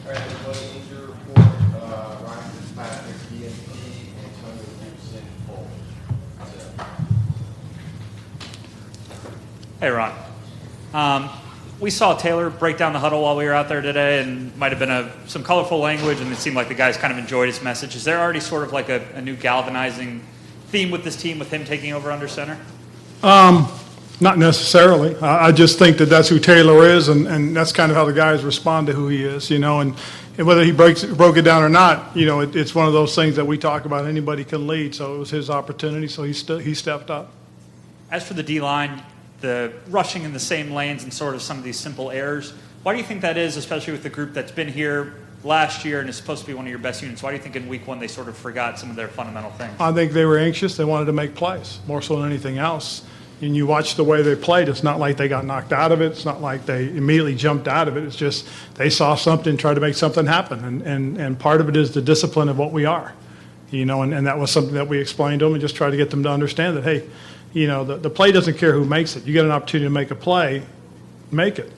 All right, everybody, injury report, Ryan Fitzpatrick, DNP, Antonio Gibson, full. That's it. Hey, Ron. We saw Taylor break down the huddle while we were out there today, and might have been some colorful language, and it seemed like the guys kind of enjoyed his message. Is there already sort of like a new galvanizing theme with this team with him taking over under center? Not necessarily. I just think that that's who Taylor is, and that's kind of how the guys respond to who he is, you know. And whether he broke it down or not, you know, it's one of those things that we talk about. Anybody can lead, so it was his opportunity, so he stepped up. As for the D-line, the rushing in the same lanes and sort of some of these simple errors, why do you think that is, especially with the group that's been here last year and is supposed to be one of your best units? Why do you think in week one they sort of forgot some of their fundamental things? I think they were anxious. They wanted to make plays more so than anything else. And you watch the way they played, it's not like they got knocked out of it. It's not like they immediately jumped out of it. It's just they saw something, tried to make something happen. And part of it is the discipline of what we are, you know, and that was something that we explained to them and just tried to get them to understand that, hey, you know, the play doesn't care who makes it. You get an opportunity to make a play, make it.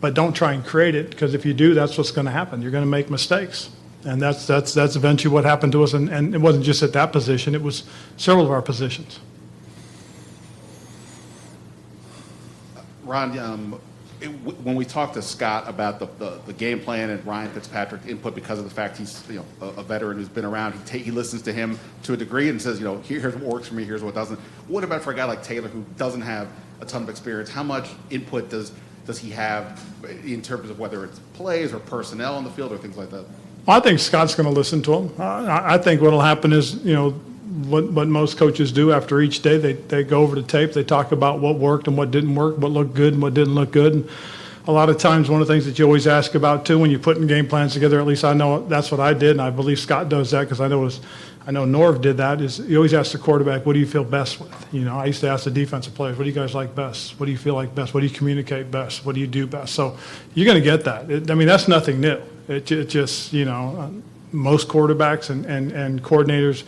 But don't try and create it, because if you do, that's what's going to happen. You're going to make mistakes. And that's eventually what happened to us. And it wasn't just at that position. It was several of our positions. Ron, when we talked to Scott about the game plan and Ryan Fitzpatrick's input, because of the fact he's a veteran who's been around, he listens to him to a degree and says, here's what works for me, here's what doesn't. What about for a guy like Taylor who doesn't have a ton of experience? How much input does he have in terms of whether it's plays or personnel on the field or things like that? Well, I think Scott's going to listen to him. I think what will happen is, what most coaches do after each day, they go over the tape, they talk about what worked and what didn't work, what looked good and what didn't look good. And a lot of times, one of the things that you always ask about too when you're putting game plans together, at least I know that's what I did, and I believe Scott does that, because I know Norv did that, is you always ask the quarterback, what do you feel best with? I used to ask the defensive players, what do you guys like best? What do you feel like best? What do you communicate best? What do you do best? So you're going to get that. That's nothing new. It just, most quarterbacks and coordinators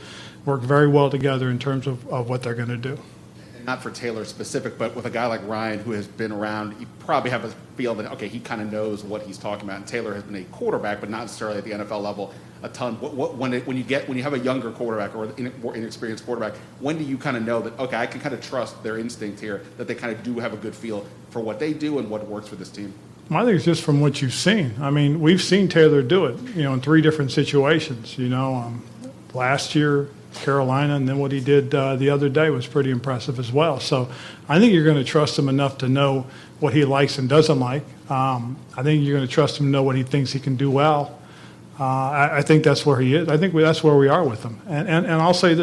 work very well together in terms of what they're going to do. Not for Taylor specific, but with a guy like Ryan who has been around, you probably have a feel that, okay, he kind of knows what he's talking about. And Taylor has been a quarterback, but not necessarily at the NFL level a ton. When you have a younger quarterback or a more inexperienced quarterback, when do you kind of know that, okay, I can kind of trust their instinct here, that they kind of do have a good feel for what they do and what works for this team? I think it's just from what you've seen. We've seen Taylor do it, in 3 different situations. Last year, Carolina, and then what he did the other day was pretty impressive as well. So I think you're going to trust him enough to know what he likes and doesn't like. I think you're going to trust him to know what he thinks he can do well. I think that's where he is. I think that's where we are with him. And I'll say this.